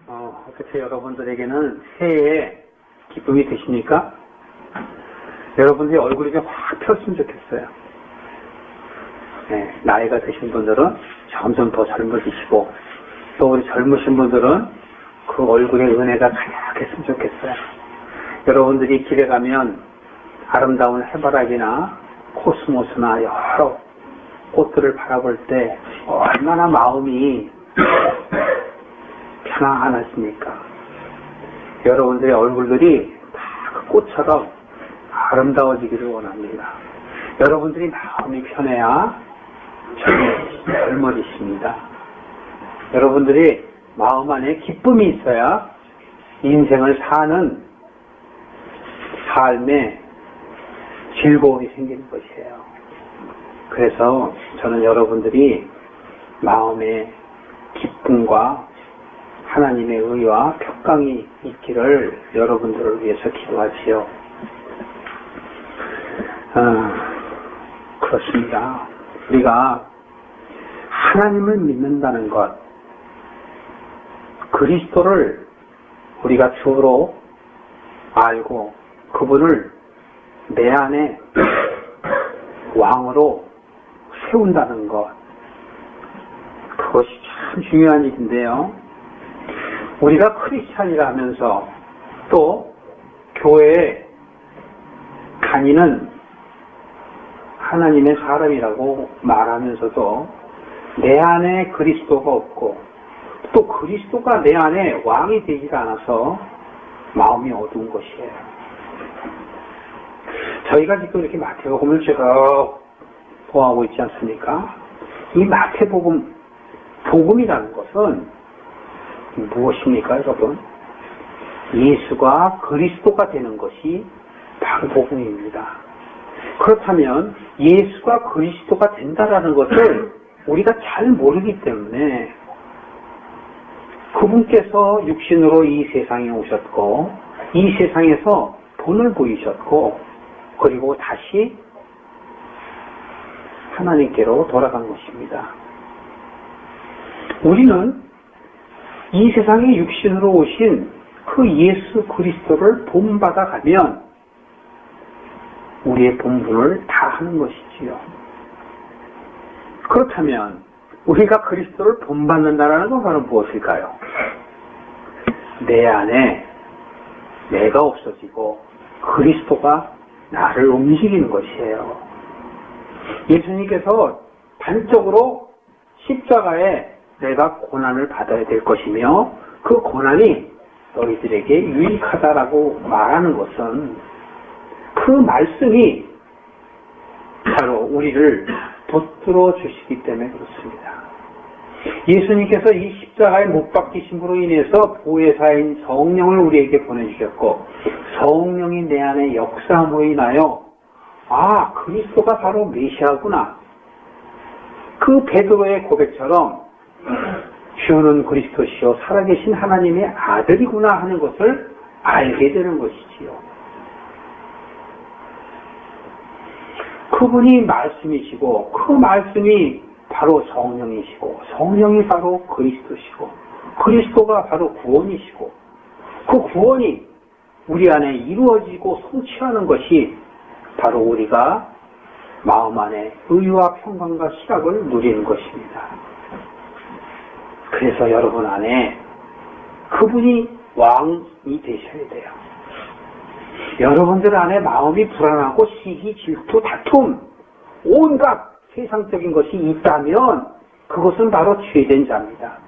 어떻게 여러분들에게는 새해에 기쁨이 되십니까? 여러분들이 얼굴이 좀 확 폈으면 좋겠어요. 네, 나이가 드신 분들은 점점 더 젊어지시고, 또 우리 젊으신 분들은 그 얼굴의 은혜가 가득했으면 좋겠어요. 여러분들이 길에 가면 아름다운 해바라기나 코스모스나 여러 꽃들을 바라볼 때 얼마나 마음이 편안하십니까? 여러분들의 얼굴들이 다 그 꽃처럼 아름다워지기를 원합니다. 여러분들이 마음이 편해야 젊어지십니다. 여러분들이 마음 안에 기쁨이 있어야 인생을 사는 삶에 즐거움이 생기는 것이에요. 그래서 저는 여러분들이 마음에 기쁨과 하나님의 의와 평강이 있기를 여러분들을 위해서 기도하지요. 그렇습니다. 우리가 하나님을 믿는다는 것, 그리스도를 우리가 주로 알고 그분을 내 안에 왕으로 세운다는 것, 그것이 참 중요한 일인데요. 우리가 크리스찬이라 하면서 또 교회에 다니는 하나님의 사람이라고 말하면서도 내 안에 그리스도가 없고 또 그리스도가 내 안에 왕이 되지 않아서 마음이 어두운 것이에요. 저희가 지금 이렇게 마태복음을 쭉 보아하고 있지 않습니까? 이 마태복음, 복음이라는 것은 무엇입니까, 여러분? 예수가 그리스도가 되는 것이 바로 복음입니다. 그렇다면 예수가 그리스도가 된다라는 것을 우리가 잘 모르기 때문에 그분께서 육신으로 이 세상에 오셨고 이 세상에서 본을 보이셨고 그리고 다시 하나님께로 돌아간 것입니다. 우리는 이 세상에 육신으로 오신 그 예수 그리스도를 본받아 가면 우리의 본분을 다 하는 것이지요. 그렇다면 우리가 그리스도를 본받는다는 건 바로 무엇일까요? 내 안에 내가 없어지고 그리스도가 나를 움직이는 것이에요. 예수님께서 단적으로 십자가에 내가 고난을 받아야 될 것이며 그 고난이 너희들에게 유익하다라고 말하는 것은 그 말씀이 바로 우리를 붙들어 주시기 때문에 그렇습니다. 예수님께서 이 십자가에 못 박히심으로 인해서 보혜사인 성령을 우리에게 보내주셨고 성령이 내 안에 역사함으로 인하여 그리스도가 바로 메시아구나. 그 베드로의 고백처럼 주는 그리스도시요 살아계신 하나님의 아들이구나 하는 것을 알게 되는 것이지요. 그분이 말씀이시고 그 말씀이 바로 성령이시고 성령이 바로 그리스도시고 그리스도가 바로 구원이시고 그 구원이 우리 안에 이루어지고 성취하는 것이 바로 우리가 마음 안에 의와 평강과 희락을 누리는 것입니다. 그래서 여러분 안에 그분이 왕이 되셔야 돼요. 여러분들 안에 마음이 불안하고 시기, 질투, 다툼, 온갖 세상적인 것이 있다면 그것은 바로 죄된 자입니다.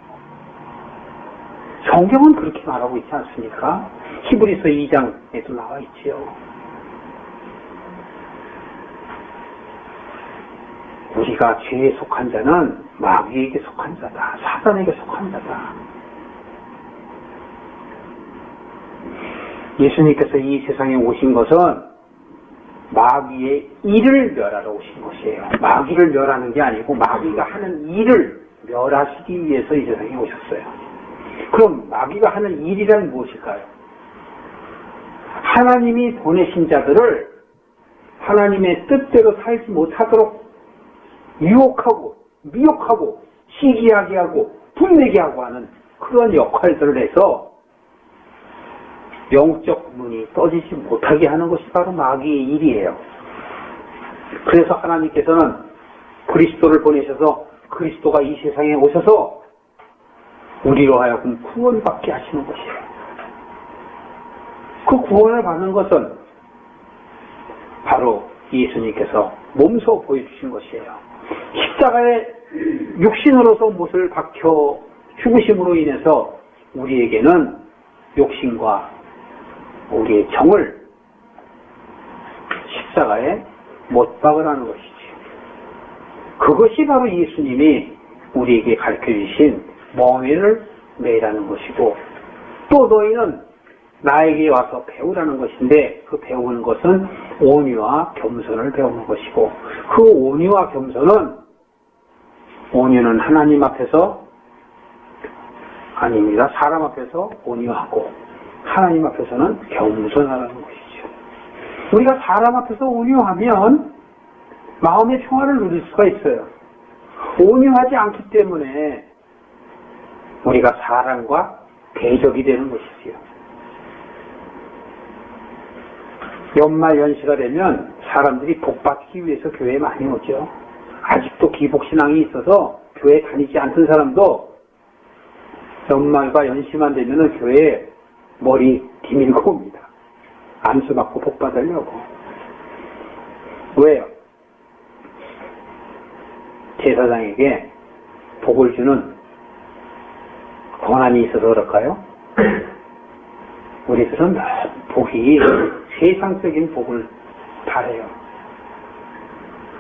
성경은 그렇게 말하고 있지 않습니까? 히브리서 2장에도 나와 있지요. 우리가 죄에 속한 자는 마귀에게 속한 자다. 사단에게 속한 자다. 예수님께서 이 세상에 오신 것은 마귀의 일을 멸하러 오신 것이에요. 마귀를 멸하는 게 아니고 마귀가 하는 일을 멸하시기 위해서 이 세상에 오셨어요. 그럼 마귀가 하는 일이란 무엇일까요? 하나님이 보내신 자들을 하나님의 뜻대로 살지 못하도록 유혹하고 미혹하고 시기하게 하고 분내게 하고 하는 그런 역할들을 해서 영적 문이 떠지지 못하게 하는 것이 바로 마귀의 일이에요. 그래서 하나님께서는 그리스도를 보내셔서 그리스도가 이 세상에 오셔서 우리로 하여금 구원받게 하시는 것이에요. 그 구원을 받는 것은 바로 예수님께서 몸소 보여주신 것이에요. 십자가에 육신으로서 못을 박혀 죽으심으로 인해서 우리에게는 욕심과 우리의 정을 십자가에 못 박으라는 것이지. 그것이 바로 예수님이 우리에게 가르쳐주신 멍에를 매라는 것이고, 또 너희는 나에게 와서 배우라는 것인데, 그 배우는 것은 온유와 겸손을 배우는 것이고, 그 온유와 온유는 하나님 앞에서 아닙니다. 사람 앞에서 온유하고 하나님 앞에서는 겸손하라는 것이죠. 우리가 사람 앞에서 온유하면 마음의 평화를 누릴 수가 있어요. 온유하지 않기 때문에 우리가 사람과 대적이 되는 것이지요. 연말 연시가 되면 사람들이 복받기 위해서 교회에 많이 오죠. 아직도 기복신앙이 있어서 교회 다니지 않던 사람도 연말과 연시만 되면 교회에 머리 디밀고 옵니다. 안수 받고 복 받으려고. 왜요? 제사장에게 복을 주는 권한이 있어서 그럴까요? 우리들은 복이 세상적인 복을 바래요.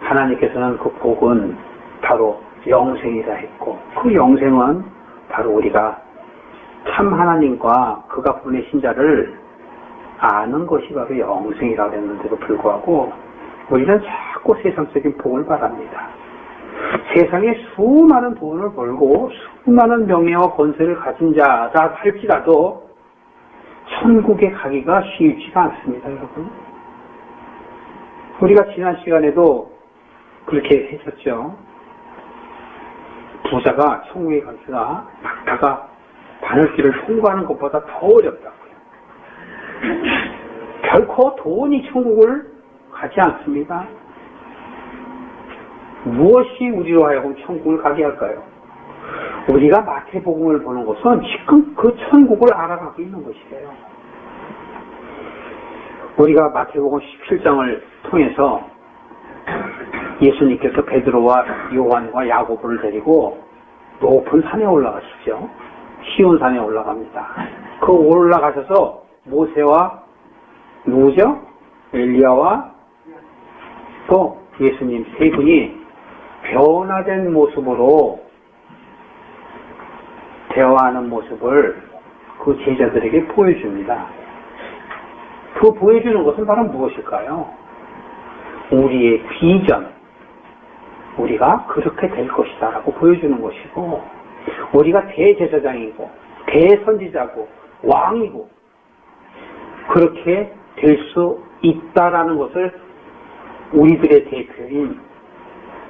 하나님께서는 그 복은 바로 영생이라 했고, 그 영생은 바로 우리가 참 하나님과 그가 보내신 자를 아는 것이 바로 영생이라고 했는데도 불구하고 우리는 자꾸 세상적인 복을 바랍니다. 세상에 수많은 돈을 벌고 수많은 명예와 권세를 가진 자다 할지라도 천국에 가기가 쉽지가 않습니다, 여러분. 우리가 지난 시간에도 그렇게 했었죠. 부자가 천국에 가기가 막다가 바늘길을 통과하는 것보다 더 어렵다고요. 결코 돈이 천국을 가지 않습니다. 무엇이 우리로 하여금 천국을 가게 할까요? 우리가 마태복음을 보는 것은 지금 그 천국을 알아가고 있는 것이에요. 우리가 마태복음 17장을 통해서 예수님께서 베드로와 요한과 야고보를 데리고 높은 산에 올라가시죠. 시온산에 올라갑니다. 그 올라가셔서 모세와 누구죠? 엘리야와 또 예수님 세 분이 변화된 모습으로 대화하는 모습을 그 제자들에게 보여줍니다. 그 보여주는 것은 바로 무엇일까요? 우리의 비전, 우리가 그렇게 될 것이다 라고 보여주는 것이고, 우리가 대제사장이고 대선지자고 왕이고 그렇게 될 수 있다라는 것을 우리들의 대표인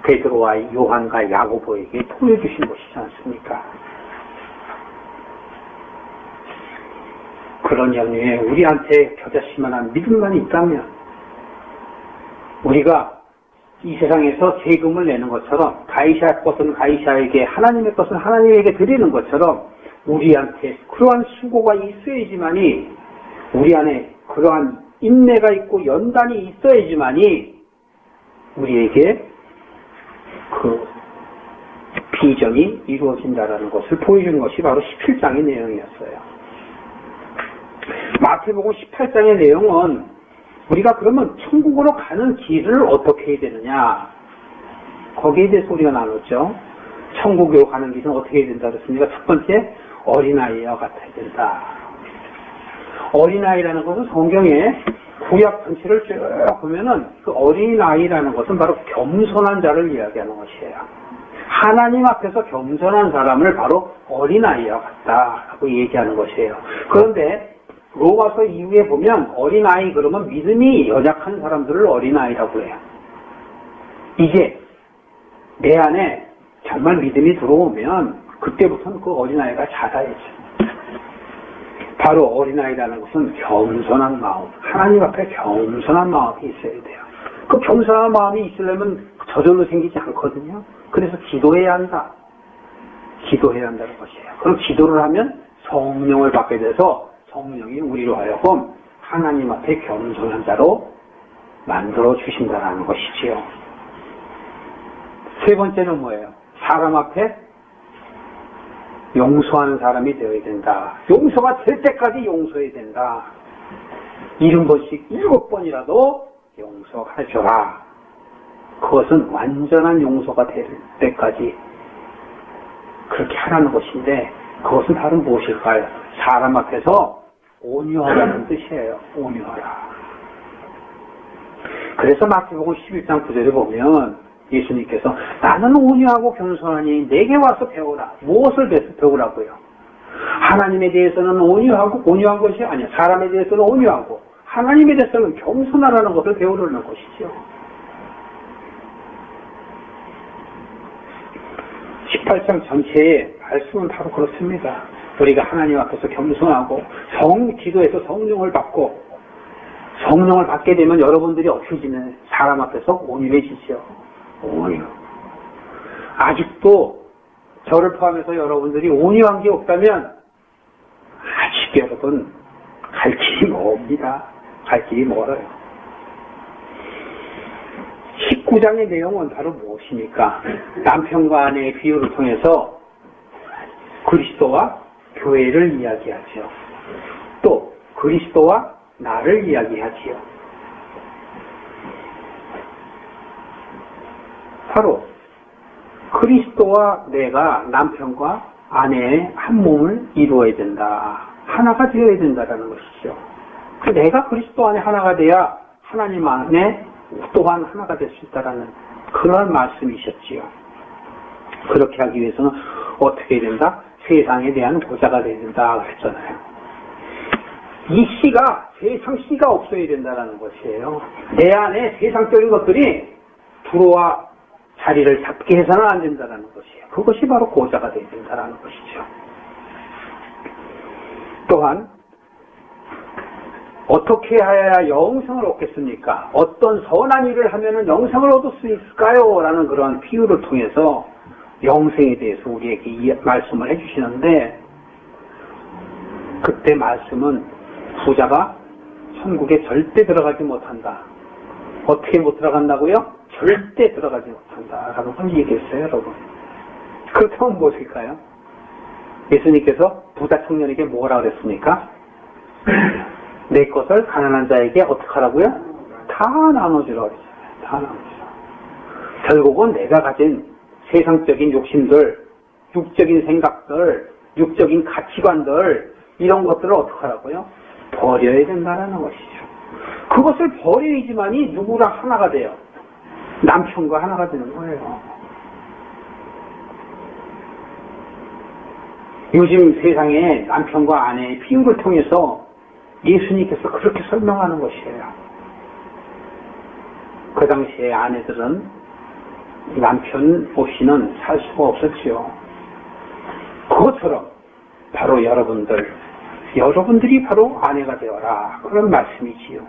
베드로와 요한과 야고보에게 보여주신 것이지 않습니까? 그런 영역에 우리한테 겨자씨만한 믿음만 있다면, 우리가 이 세상에서 세금을 내는 것처럼 가이샤 것은 가이샤에게, 하나님의 것은 하나님에게 드리는 것처럼 우리한테 그러한 수고가 있어야지만이, 우리 안에 그러한 인내가 있고 연단이 있어야지만이 우리에게 그 비전이 이루어진다라는 것을 보여주는 것이 바로 17장의 내용이었어요. 마태복음 18장의 내용은 우리가 그러면 천국으로 가는 길을 어떻게 해야 되느냐, 거기에 대해서 우리가 나눴죠. 천국으로 가는 길은 어떻게 해야 된다 그랬습니까? 첫 번째, 어린아이와 같아야 된다. 어린아이라는 것은 성경에 구약 전체를 쭉 보면은 그 어린아이라는 것은 바로 겸손한 자를 이야기하는 것이에요. 하나님 앞에서 겸손한 사람을 바로 어린아이와 같다라고 얘기하는 것이에요. 그런데 로마서 이후에 보면 어린아이 그러면 믿음이 연약한 사람들을 어린아이라고 해요. 이제 내 안에 정말 믿음이 들어오면 그때부터는 그 어린아이가 자라야죠. 바로 어린아이라는 것은 겸손한 마음, 하나님 앞에 겸손한 마음이 있어야 돼요. 그 겸손한 마음이 있으려면 저절로 생기지 않거든요. 그래서 기도해야 한다. 기도해야 한다는 것이에요. 그럼 기도를 하면 성령을 받게 돼서 성령이 우리로 하여금 하나님 앞에 겸손한 자로 만들어 주신다는 것이지요. 세 번째는 뭐예요? 사람 앞에 용서하는 사람이 되어야 된다. 용서가 될 때까지 용서해야 된다. 70번씩 7번이라도 용서해줘라. 그것은 완전한 용서가 될 때까지 그렇게 하라는 것인데, 그것은 바로 무엇일까요? 사람 앞에서 온유하라는 뜻이에요. 온유하라. 그래서 마태복음 11장 9절에 보면 예수님께서 나는 온유하고 겸손하니 내게 와서 배우라. 무엇을 배우라고요? 하나님에 대해서는 온유한 것이 아니야. 사람에 대해서는 온유하고 하나님에 대해서는 겸손하라는 것을 배우려는 것이죠. 18장 전체의 말씀은 바로 그렇습니다. 우리가 하나님 앞에서 겸손하고 기도해서 성령을 받고, 성령을 받게 되면 여러분들이 어떻게 지내? 사람 앞에서 온유해지죠. 온유. 아직도 저를 포함해서 여러분들이 온유한 게 없다면 아직 여러분 갈 길이 멉니다. 갈 길이 멀어요. 19장의 내용은 바로 무엇입니까? 남편과 아내의 비유를 통해서 그리스도와 교회를 이야기하죠. 또 그리스도와 나를 이야기하지요. 바로 그리스도와 내가 남편과 아내의 한 몸을 이루어야 된다. 하나가 되어야 된다는 것이죠. 내가 그리스도 안에 하나가 돼야 하나님 안에 또한 하나가 될 수 있다는 그런 말씀이셨지요. 그렇게 하기 위해서는 어떻게 해야 된다? 세상에 대한 보좌가 되어야 된다 그랬잖아요. 이 씨가 세상 씨가 없어야 된다는 것이에요. 내 안에 세상적인 것들이 들어와 자리를 잡게 해서는 안 된다는 것이에요. 그것이 바로 보좌가 되어야 된다는 것이죠. 또한 어떻게 해야 영생을 얻겠습니까? 어떤 선한 일을 하면 영생을 얻을 수 있을까요? 라는 그런 비유를 통해서 영생에 대해서 우리에게 말씀을 해주시는데, 그때 말씀은 부자가 천국에 절대 들어가지 못한다. 어떻게 못 들어간다고요? 절대 들어가지 못한다 라고 얘기했어요, 여러분. 그렇다면 무엇일까요? 예수님께서 부자 청년에게 뭐라 그랬습니까? 내 것을 가난한 자에게 어떻게 하라고요? 다 나눠주라고 그랬잖아요. 다 나눠주라. 결국은 내가 가진 세상적인 욕심들, 육적인 생각들, 육적인 가치관들, 이런 것들을 어떻게 하라고요? 버려야 된다는 것이죠. 그것을 버려야지만이 누구랑 하나가 돼요. 남편과 하나가 되는 거예요. 요즘 세상에 남편과 아내의 비유를 통해서 예수님께서 그렇게 설명하는 것이에요. 그 당시에 아내들은 남편 없이는 살 수가 없었지요. 그것처럼 바로 여러분들이 바로 아내가 되어라, 그런 말씀이지요.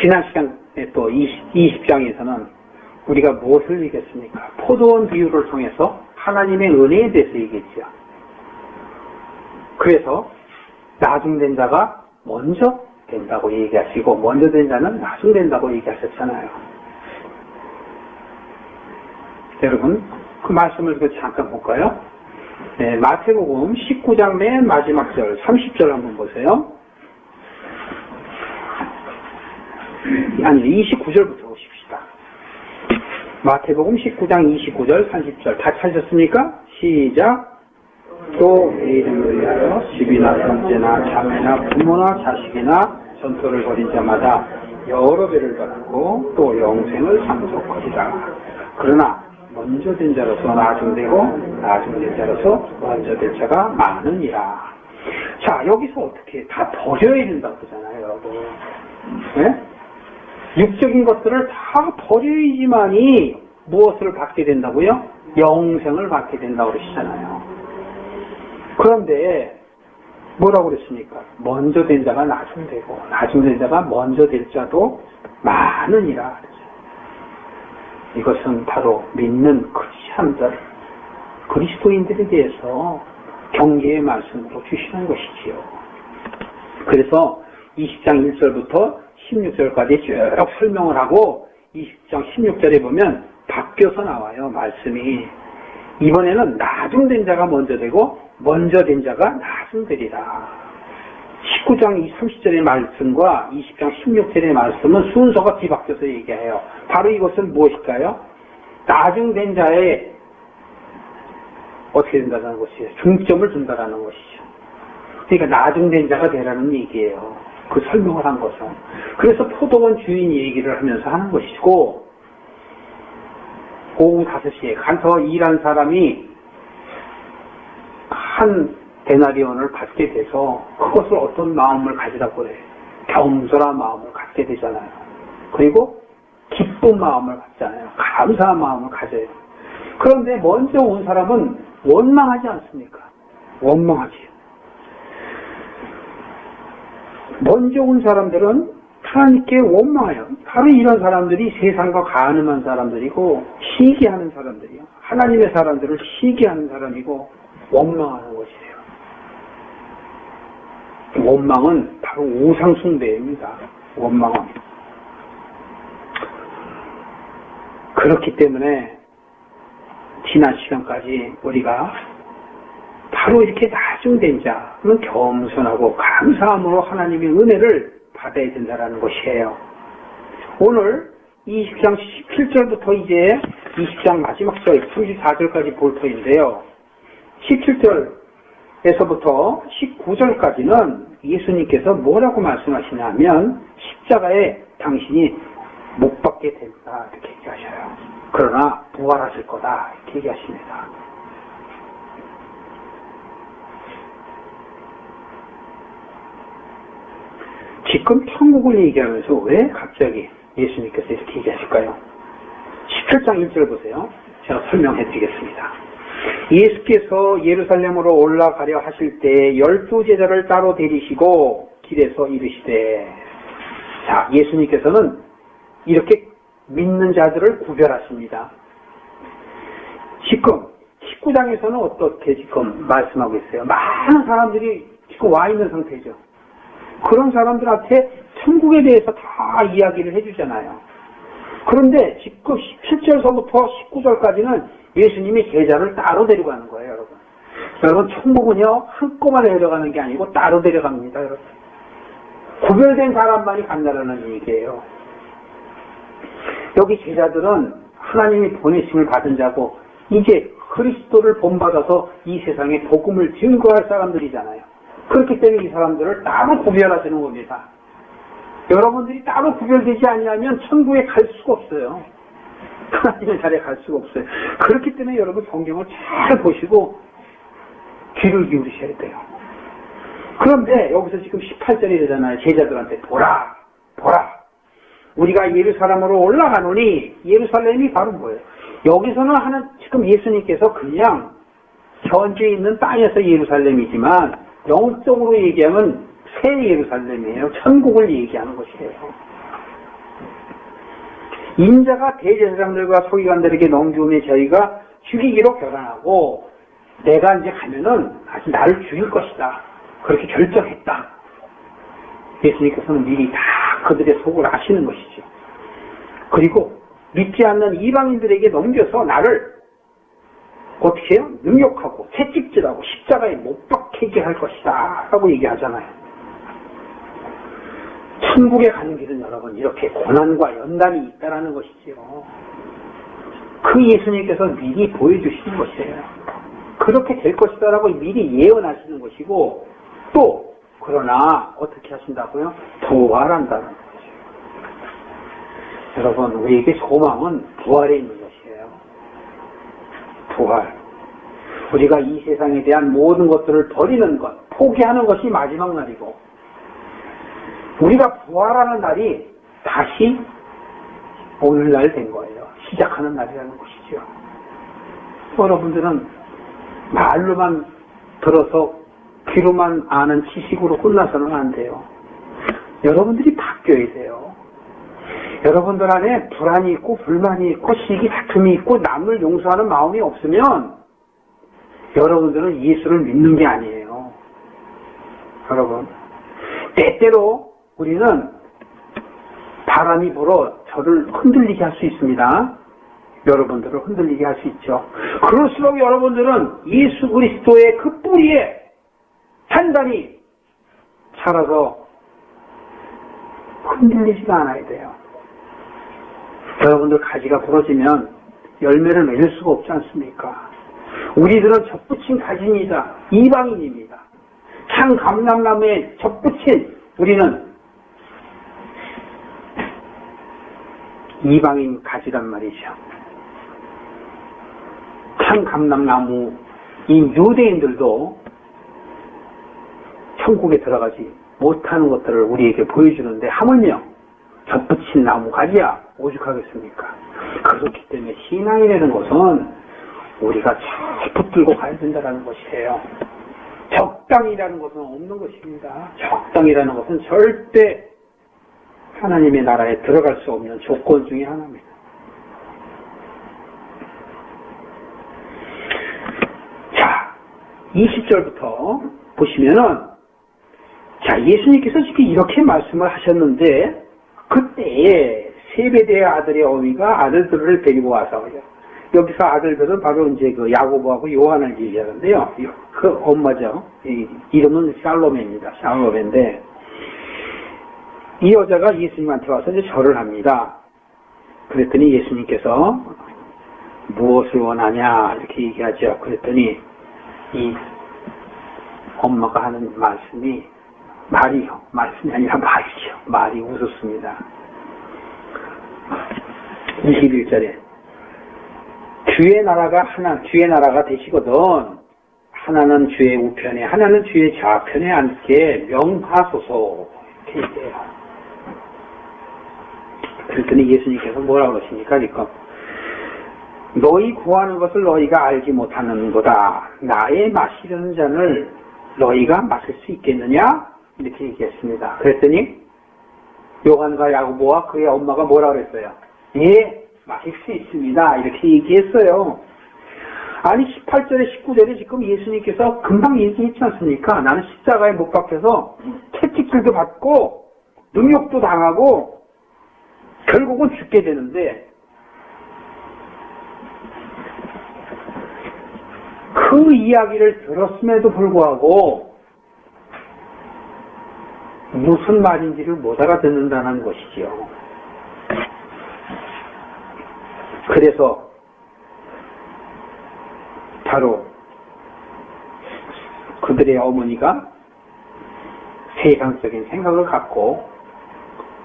지난 시간에 또 20장에서는 우리가 무엇을 얘기했습니까? 포도원 비유를 통해서 하나님의 은혜에 대해서 얘기했죠. 그래서 나중된 자가 먼저 된다고 얘기하시고, 먼저 된 자는 나중된다고 얘기하셨잖아요. 여러분, 그 말씀을 잠깐 볼까요? 네, 마태복음 19장 맨 마지막 절 30절 한번 보세요. 아니, 29절부터 보십시다. 마태복음 19장 29절 30절 다 찾으셨습니까? 시작. 또 내 이름을 위하여 집이나 형제나 자매나 부모나 자식이나 전토를 벌인 자마다 여러 배를 받고 또 영생을 상속하리라. 그러나 먼저 된 자로서 나중되고 나중된 자로서 먼저 된 자가 많으니라. 자, 여기서 어떻게 다 버려야 된다고 그러잖아요, 여러분. 네? 육적인 것들을 다 버려야지만이 무엇을 받게 된다고요? 영생을 받게 된다고 그러시잖아요. 그런데 뭐라고 그랬습니까? 먼저 된 자가 나중 되고 나중 된 자가 먼저 될 자도 많으니라. 이것은 바로 믿는 크리스찬들, 그리스도인들에 대해서 경계의 말씀으로 주시는 것이지요. 그래서 20장 1절부터 16절까지 쭉 설명을 하고 20장 16절에 보면 바뀌어서 나와요. 말씀이. 이번에는 나중 된 자가 먼저 되고 먼저 된 자가 나중 되리라. 19장 30절의 말씀과 20장 16절의 말씀은 순서가 뒤바뀌어서 얘기해요. 바로 이것은 무엇일까요? 나중 된 자에 어떻게 된다는 것이에요? 중점을 둔다라는 것이죠. 그러니까 나중 된 자가 되라는 얘기예요. 그 설명을 한 것은. 그래서 포도원 주인 얘기를 하면서 하는 것이고, 오후 5시에 가서 일한 사람이 한 데나리온을 받게 돼서 그것을 어떤 마음을 가지라고 그래요. 겸손한 마음을 갖게 되잖아요. 그리고 기쁜 마음을 갖잖아요. 감사한 마음을 가져요. 그런데 먼저 온 사람은 원망하지 않습니까? 원망하지요. 먼저 온 사람들은 하나님께 원망해요. 바로 이런 사람들이 세상과 가늠한 사람들이고 시기하는 사람들이요. 하나님의 사람들을 시기하는 사람이고 원망하는 것이에요. 원망은 바로 우상숭배입니다. 원망은. 그렇기 때문에 지난 시간까지 우리가 바로 이렇게 나중된 자, 그런 겸손하고 감사함으로 하나님의 은혜를 받아야 된다는 것이에요. 오늘 20장 17절부터 이제 20장 마지막 절 34절까지 볼 터인데요. 17절에서부터 19절까지는 예수님께서 뭐라고 말씀하시냐면 십자가에 당신이 못 박게 된다 이렇게 얘기하셔요. 그러나 부활하실 거다 이렇게 얘기하십니다. 지금 천국을 얘기하면서 왜 갑자기 예수님께서 이렇게 얘기하실까요? 17장 1절 보세요. 제가 설명해 드리겠습니다. 예수께서 예루살렘으로 올라가려 하실 때 12제자를 따로 데리시고 길에서 이르시되, 자, 예수님께서는 이렇게 믿는 자들을 구별하십니다. 지금 19장에서는 어떻게 지금 말씀하고 있어요? 많은 사람들이 지금 와 있는 상태죠. 그런 사람들한테 천국에 대해서 다 이야기를 해주잖아요. 그런데 지금 17절서부터 19절까지는 예수님이 제자를 따로 데려가는 거예요, 여러분. 여러분, 천국은요, 한꺼번에 데려가는 게 아니고 따로 데려갑니다, 여러분. 구별된 사람만이 간다라는 얘기예요. 여기 제자들은 하나님이 보내심을 받은 자고, 이제 그리스도를 본받아서 이 세상에 복음을 증거할 사람들이잖아요. 그렇기 때문에 이 사람들을 따로 구별하시는 겁니다. 여러분들이 따로 구별되지 않으면 천국에 갈 수가 없어요. 하나님의 자리에 갈 수가 없어요. 그렇기 때문에 여러분 성경을 잘 보시고 귀를 기울이셔야 돼요. 그런데 여기서 지금 18절이 되잖아요. 제자들한테 보라. 우리가 예루살렘으로 올라가노니, 예루살렘이 바로 뭐예요? 여기서는 지금 예수님께서 그냥 현재 있는 땅에서 예루살렘이지만 영적으로 얘기하면 새 예루살렘이에요. 천국을 얘기하는 것이에요. 인자가 대제사장들과 서기관들에게 넘기우니 저희가 죽이기로 결단하고, 내가 이제 가면은 다시 나를 죽일 것이다. 그렇게 결정했다. 예수님께서는 미리 다 그들의 속을 아시는 것이죠. 그리고 믿지 않는 이방인들에게 넘겨서 나를 어떻게 해요? 능욕하고 채찍질하고 십자가에 못 박히게 할 것이다 라고 얘기하잖아요. 천국에 가는 길은 여러분 이렇게 고난과 연단이 있다라는 것이지요. 그 예수님께서 미리 보여주시는 것이에요. 그렇게 될 것이다 라고 미리 예언하시는 것이고, 또 그러나 어떻게 하신다고요? 부활한다는 거죠. 여러분, 우리에게 소망은 부활에 있는 것이에요. 부활. 우리가 이 세상에 대한 모든 것들을 버리는 것, 포기하는 것이 마지막 날이고, 우리가 부활하는 날이 다시 오늘날 된 거예요. 시작하는 날이라는 것이죠. 여러분들은 말로만 들어서 귀로만 아는 지식으로 끝나서는 안 돼요. 여러분들이 바뀌어야 돼요. 여러분들 안에 불안이 있고 불만이 있고 시기 다툼이 있고 남을 용서하는 마음이 없으면 여러분들은 예수를 믿는 게 아니에요. 여러분, 때때로 우리는 바람이 불어 저를 흔들리게 할 수 있습니다. 여러분들을 흔들리게 할 수 있죠. 그럴수록 여러분들은 예수 그리스도의 그 뿌리에 단단히 살아서 흔들리지가 않아야 돼요. 여러분들 가지가 부러지면 열매를 맺을 수가 없지 않습니까? 우리들은 접붙인 가지입니다. 이방인입니다. 참 감람나무에 접붙인 우리는 이방인 가지란 말이죠. 참 감람나무 이 유대인들도 천국에 들어가지 못하는 것들을 우리에게 보여주는데 하물며 접붙인 나무 가지야 오죽하겠습니까? 그렇기 때문에 신앙이라는 것은 우리가 잘 붙들고 가야 된다는 것이에요. 적당이라는 것은 없는 것입니다. 적당이라는 것은 절대 하나님의 나라에 들어갈 수 없는 조건 중에 하나입니다. 자, 20절부터 보시면은 자, 예수님께서 지금 이렇게 말씀을 하셨는데 그때에 세베대의 아들의 어미가 아들들을 데리고 와서 여기서 아들들은 바로 이제 그 야고보하고 요한을 얘기하는데요. 그 엄마죠. 이름은 샬로메입니다. 샬로메인데 이 여자가 예수님한테 와서 이제 절을 합니다. 그랬더니 예수님께서 무엇을 원하냐 이렇게 얘기하죠. 그랬더니 이 엄마가 하는 말씀이 말씀이 아니라 말이죠. 말이 웃었습니다. 21절에 주의 나라가 되시거든 하나는 주의 우편에 하나는 주의 좌편에 앉게 명하소서 이렇게 얘기해요. 그랬더니 예수님께서 뭐라고 그러십니까? 그러니까 너희 구하는 것을 너희가 알지 못하는 거다. 나의 마시려는 잔을 너희가 마실 수 있겠느냐? 이렇게 얘기했습니다. 그랬더니 요한과 야고보와 그의 엄마가 뭐라고 그랬어요? 예, 마실 수 있습니다. 이렇게 얘기했어요. 아니 18절에 19절에 지금 예수님께서 금방 얘기했지 않습니까? 나는 십자가에 못 박혀서 채찍질도 받고 능욕도 당하고 결국은 죽게 되는데 그 이야기를 들었음에도 불구하고 무슨 말인지를 못 알아듣는다는 것이지요. 그래서 바로 그들의 어머니가 세상적인 생각을 갖고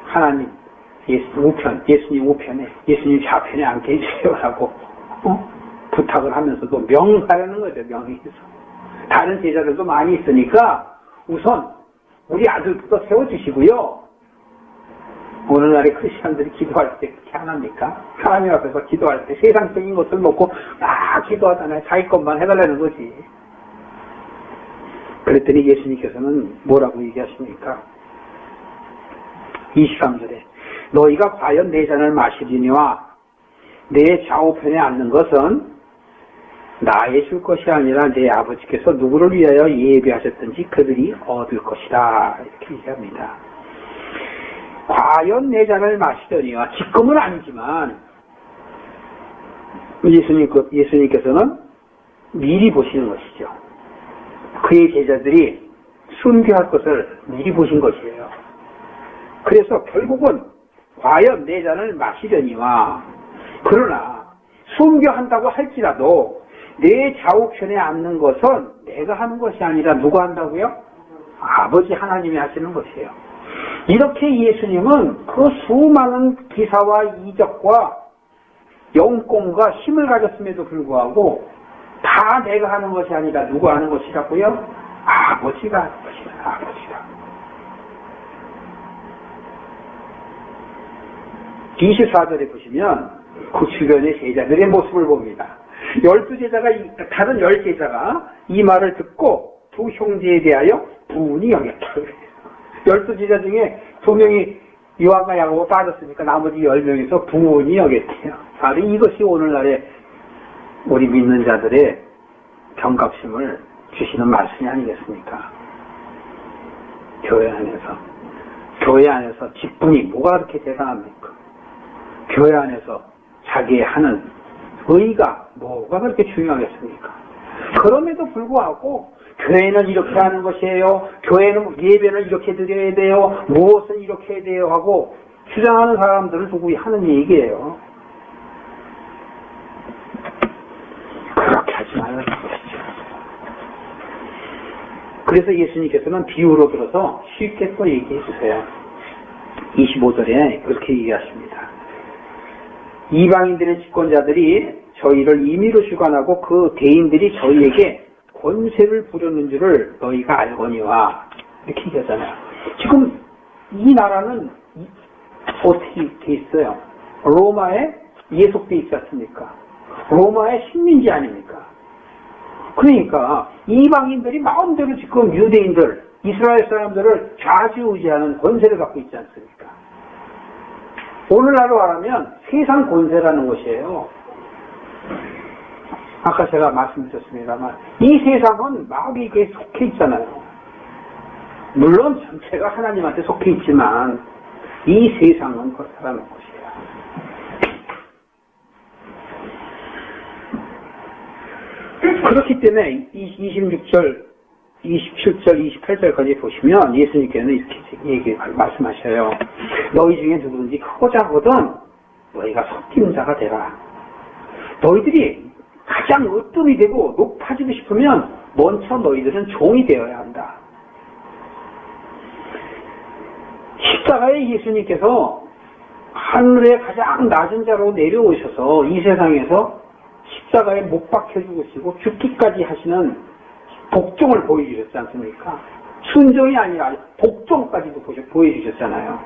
하나님 예수님 우편에 예수님 좌편에 앉게 해주세요라고 부탁을 하면서도 명하라는 거죠. 명의해서 다른 제자들도 많이 있으니까 우선 우리 아들부터 세워주시고요. 오늘날의 크리스천들이 기도할 때 그렇게 안 합니까? 하나님 앞에서 기도할 때 세상적인 것을 놓고 막 기도하잖아요. 자기 것만 해달라는 거지. 그랬더니 예수님께서는 뭐라고 얘기하십니까? 23절에 너희가 과연 내 잔을 마시리니와 내 좌우편에 앉는 것은 나의 줄 것이 아니라 내 아버지께서 누구를 위하여 예비하셨든지 그들이 얻을 것이다. 이렇게 얘기합니다. 과연 내 잔을 마시려니와 지금은 아니지만 예수님께서는 미리 보시는 것이죠. 그의 제자들이 순교할 것을 미리 보신 것이에요. 그래서 결국은 과연 내 잔을 마시려니와 그러나 순교한다고 할지라도 내 좌우편에 앉는 것은 내가 하는 것이 아니라 누가 한다고요? 아버지 하나님이 하시는 것이에요. 이렇게 예수님은 그 수많은 기사와 이적과 영권과 힘을 가졌음에도 불구하고 다 내가 하는 것이 아니라 누가 하는 것이라고요? 아버지가 하는 것이다. 아버지가. 24절에 보시면 그 주변의 제자들의 모습을 봅니다. 12제자가, 다른 10제자가 이 말을 듣고 두 형제에 대하여 부은히 여겼다. 12제자 중에 2명이 요한과 야고보 빠졌으니까 나머지 10명에서 부은히 여겼대요. 바로 이것이 오늘날의 우리 믿는 자들의 경각심을 주시는 말씀이 아니겠습니까? 교회 안에서 기쁨이 뭐가 그렇게 대단합니까? 교회 안에서 자기 하는 의가 뭐가 그렇게 중요하겠습니까? 그럼에도 불구하고 교회는 이렇게 하는 것이에요. 교회는 예배는 이렇게 드려야 돼요. 무엇은 이렇게 해야 돼요 하고 주장하는 사람들을 두고 하는 얘기예요. 그렇게 하지 말라는 것이죠. 그래서 예수님께서는 비유로 들어서 쉽게 또 얘기해 주세요. 25절에 그렇게 얘기하십니다. 이방인들의 집권자들이 저희를 임의로 주관하고 그 대인들이 저희에게 권세를 부렸는 줄을 너희가 알거니와 이렇게 얘기하잖아요. 지금 이 나라는 어떻게 돼 있어요? 로마에 예속돼 있지 않습니까? 로마의 식민지 아닙니까? 그러니까 이방인들이 마음대로 지금 유대인들, 이스라엘 사람들을 좌지우지하는 권세를 갖고 있지 않습니까? 오늘날로 말하면 세상 권세라는 것이에요. 아까 제가 말씀드렸습니다만 이 세상은 마귀에게 속해 있잖아요. 물론 전체가 하나님한테 속해 있지만 이 세상은 그렇다는 것이에요. 그렇기 때문에 26절, 27절, 28절까지 보시면 예수님께서는 이렇게 말씀하셔요. 너희 중에 누구든지 크고 작거든 너희가 섞인 자가 되라. 너희들이 가장 으뜸이 되고 높아지고 싶으면 먼저 너희들은 종이 되어야 한다. 십자가에 예수님께서 하늘의 가장 낮은 자로 내려오셔서 이 세상에서 십자가에 못 박혀 죽으시고 죽기까지 하시는 복종을 보여주셨지 않습니까? 순종이 아니라 복종까지도 보여주셨잖아요.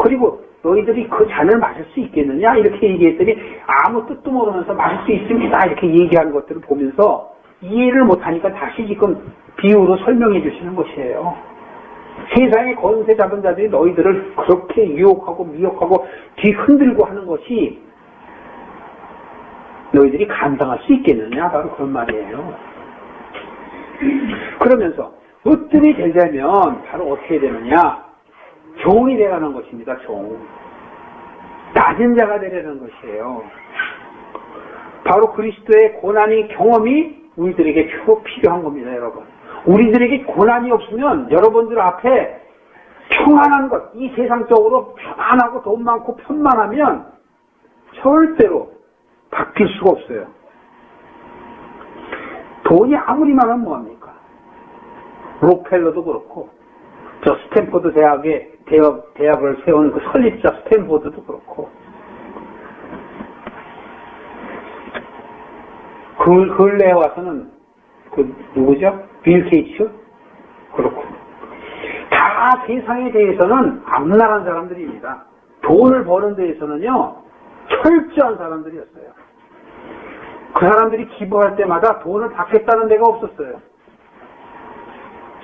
그리고 너희들이 그 잔을 마실 수 있겠느냐? 이렇게 얘기했더니 아무 뜻도 모르면서 마실 수 있습니다. 이렇게 얘기하는 것들을 보면서 이해를 못하니까 다시 지금 비유로 설명해 주시는 것이에요. 세상의 권세 잡은 자들이 너희들을 그렇게 유혹하고 미혹하고 뒤흔들고 하는 것이 너희들이 감당할 수 있겠느냐? 바로 그런 말이에요. 그러면서 으뜸이 되려면 바로 어떻게 되느냐? 종이 되라는 것입니다. 종. 낮은 자가 되려는 것이에요. 바로 그리스도의 고난의 경험이 우리들에게 필요한 겁니다. 여러분. 우리들에게 고난이 없으면 여러분들 앞에 평안한 것, 이 세상적으로 편안하고 돈 많고 편만하면 절대로 바뀔 수가 없어요. 돈이 아무리 많으면 뭐합니까? 록펠러도 그렇고 저 스탠포드 대학을 세운 그 설립자 스탠포드도 그렇고 그 근래에 와서는 그 누구죠? 빌 게이츠? 그렇고 다 세상에 대해서는 악랄한 사람들입니다. 돈을 버는 데에서는요 철저한 사람들이었어요. 그 사람들이 기부할 때마다 돈을 받겠다는 데가 없었어요.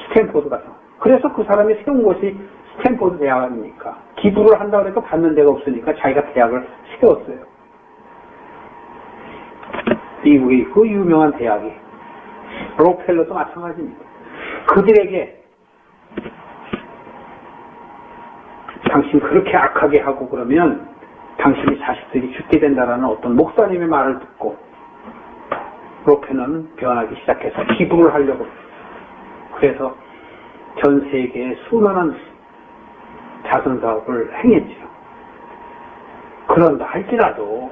스탠포드 가서. 그래서 그 사람이 세운 곳이 스탠포드 대학 아닙니까? 기부를 한다고 해도 받는 데가 없으니까 자기가 대학을 세웠어요. 미국의 그 유명한 대학이. 록펠러도 마찬가지입니다. 그들에게 당신 그렇게 악하게 하고 그러면 당신의 자식들이 죽게 된다라는 어떤 목사님의 말을 듣고 록펠러는 변하기 시작해서 기부를 하려고. 그래서 전 세계에 수많은 자선사업을 행했죠. 그런다 할지라도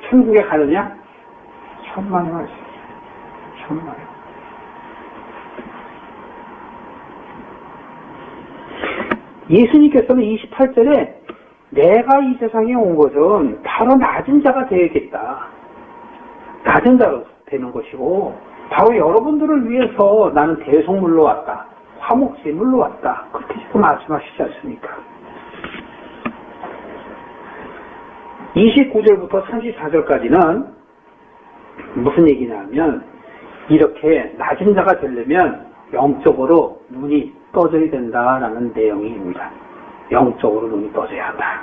천국에 가느냐? 천만의 말씀. 천만의. 예수님께서는 28절에 내가 이 세상에 온 것은 바로 낮은 자가 되어야겠다. 낮은 자로 되는 것이고 바로 여러분들을 위해서 나는 대속물로 왔다. 화목제물로 왔다. 그렇게 지금 말씀하시지 않습니까? 29절부터 34절까지는 무슨 얘기냐면 이렇게 낮은 자가 되려면 영적으로 눈이 떠져야 된다라는 내용입니다. 영적으로 눈이 떠져야 한다.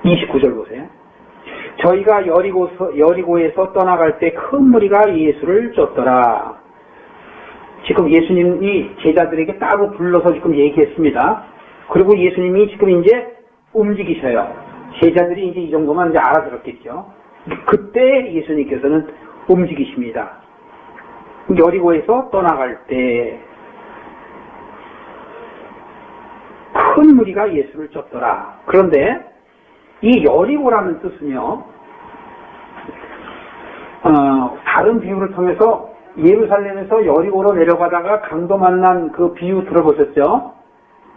29절 보세요. 저희가 여리고에서 떠나갈 때 큰 무리가 예수를 쫓더라. 지금 예수님이 제자들에게 따로 불러서 지금 얘기했습니다. 그리고 예수님이 지금 이제 움직이셔요. 제자들이 이제 이 정도만 이제 알아들었겠죠. 그때 예수님께서는 움직이십니다. 여리고에서 떠나갈 때 큰 무리가 예수를 쫓더라. 그런데 이 여리고라는 뜻은요, 다른 비유를 통해서 예루살렘에서 여리고로 내려가다가 강도 만난 그 비유 들어보셨죠?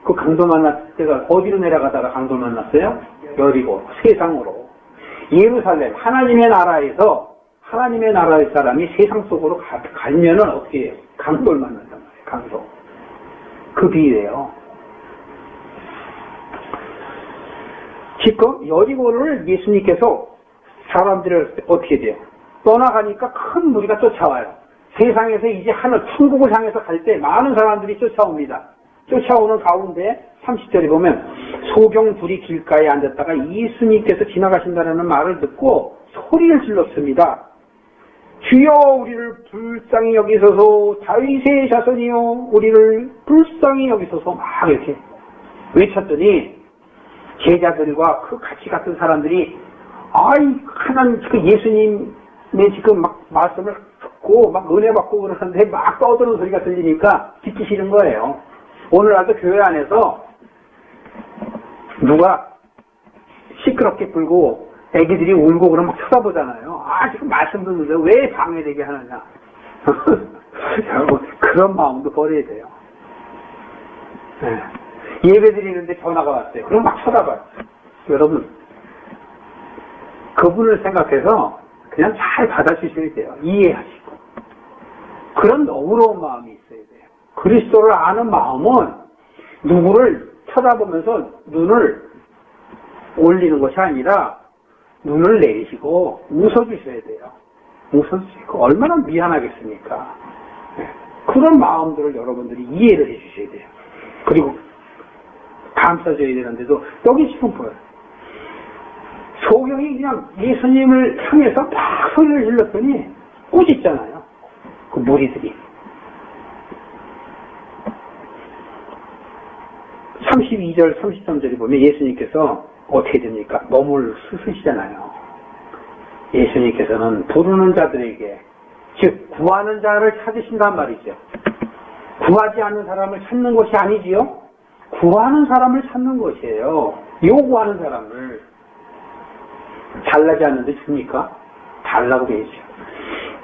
그 강도 만났을 때가 어디로 내려가다가 강도 만났어요? 여리고, 세상으로. 예루살렘, 하나님의 나라에서 하나님의 나라의 사람이 세상 속으로 가면은 어떻게 해요? 강도를 만난단 말이에요. 강도. 그 비유예요. 지금 여리고를 예수님께서 사람들을 어떻게 돼요? 떠나가니까 큰 무리가 쫓아와요. 세상에서 이제 하늘 천국을 향해서 갈 때 많은 사람들이 쫓아옵니다. 쫓아오는 가운데 30절에 보면 소경 둘이 길가에 앉았다가 예수님께서 지나가신다는 말을 듣고 소리를 질렀습니다. 주여 우리를 불쌍히 여기소서, 다윗의 자손이여 우리를 불쌍히 여기소서. 막 이렇게 외쳤더니 제자들과 그 같이 갔던 사람들이 하나님 그 예수님의 지금 막 말씀을 듣고 막 은혜 받고 그러는데 막 떠드는 소리가 들리니까 듣기 싫은 거예요. 오늘날도 교회 안에서 누가 시끄럽게 불고 애기들이 울고 그러면 막 쳐다보잖아요. 지금 말씀 듣는데 왜 방해되게 하느냐. 여러분 그런 마음도 버려야 돼요. 네. 예배 드리는데 전화가 왔어요. 그럼 막 쳐다봐요. 여러분 그분을 생각해서 그냥 잘 받아주셔야 돼요. 이해하시고. 그런 너그러운 마음이 있어야 돼요. 그리스도를 아는 마음은 누구를 쳐다보면서 눈을 올리는 것이 아니라 눈을 내리시고 웃어주셔야 돼요. 웃어주시고 얼마나 미안하겠습니까? 그런 마음들을 여러분들이 이해를 해주셔야 돼요. 그리고 감싸줘야 되는데도 여기 지금 보여요. 소경이 그냥 예수님을 향해서 막 소리를 질렀더니 꾸짖잖아요. 그 무리들이. 32절, 33절에 보면 예수님께서 어떻게 됩니까? 몸을 쓰시잖아요. 예수님께서는 부르는 자들에게, 즉 구하는 자를 찾으신단 말이죠. 구하지 않는 사람을 찾는 것이 아니지요. 구하는 사람을 찾는 것이에요. 요구하는 사람을. 잘나지 않는데 줍니까? 달라고 되죠.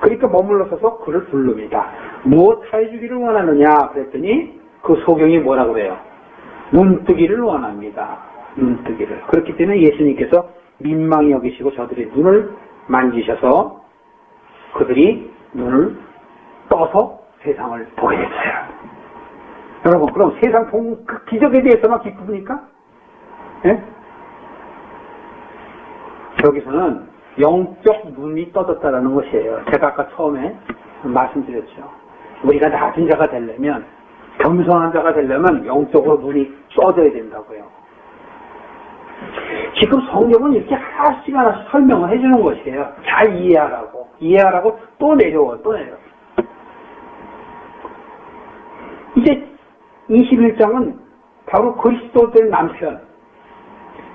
그러니까 머물러 서서 그를 부릅니다. 무엇 해주기를 원하느냐 그랬더니 그 소경이 뭐라고 그래요? 눈뜨기를 원합니다. 눈뜨기를. 그렇기 때문에 예수님께서 민망히 여기시고 저들의 눈을 만지셔서 그들이 눈을 떠서 세상을 보게 됐어요. 여러분 그럼 세상 그 기적에 대해서만 기쁩니까? 예? 여기서는 영적 눈이 떠졌다라는 것이에요. 제가 아까 처음에 말씀드렸죠. 우리가 낮은 자가 되려면, 겸손한 자가 되려면 영적으로 눈이 떠져야 된다고요. 지금 성경은 이렇게 하나씩 하나씩 설명을 해주는 것이에요. 잘 이해하라고 또 내려와. 이제 21장은 바로 그리스도 된 남편,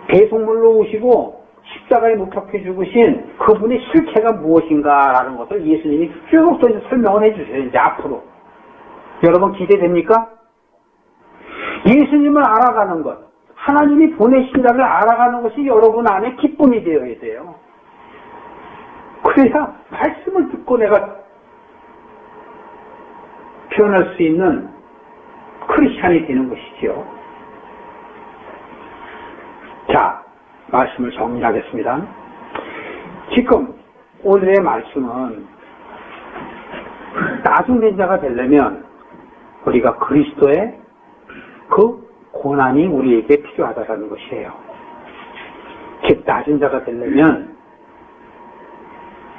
대속물로 오시고 십자가에 목격해 죽으신 그분의 실체가 무엇인가라는 것을 예수님이 쭉 또 설명을 해주세요. 이제 앞으로. 여러분 기대됩니까? 예수님을 알아가는 것, 하나님이 보내신 자를 알아가는 것이 여러분 안에 기쁨이 되어야 돼요. 그래야 말씀을 듣고 내가 표현할 수 있는 크리스찬이 되는 것이지요. 자, 말씀을 정리하겠습니다. 지금 오늘의 말씀은 나중된 자가 되려면 우리가 그리스도의 그 고난이 우리에게 필요하다는 것이에요. 그렇게 낮은 자가 되려면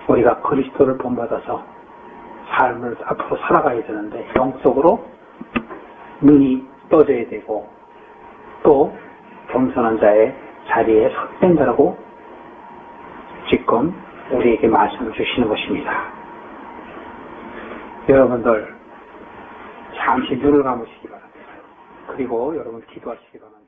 우리가 그리스도를 본받아서 삶을 앞으로 살아가야 되는데 영적으로 눈이 떠져야 되고 또 겸손한 자의 자리에 섰된 자라고 지금 우리에게 말씀을 주시는 것입니다. 여러분들 잠시 눈을 감으시기 바랍니다. 그리고 여러분 기도하시기 바랍니다.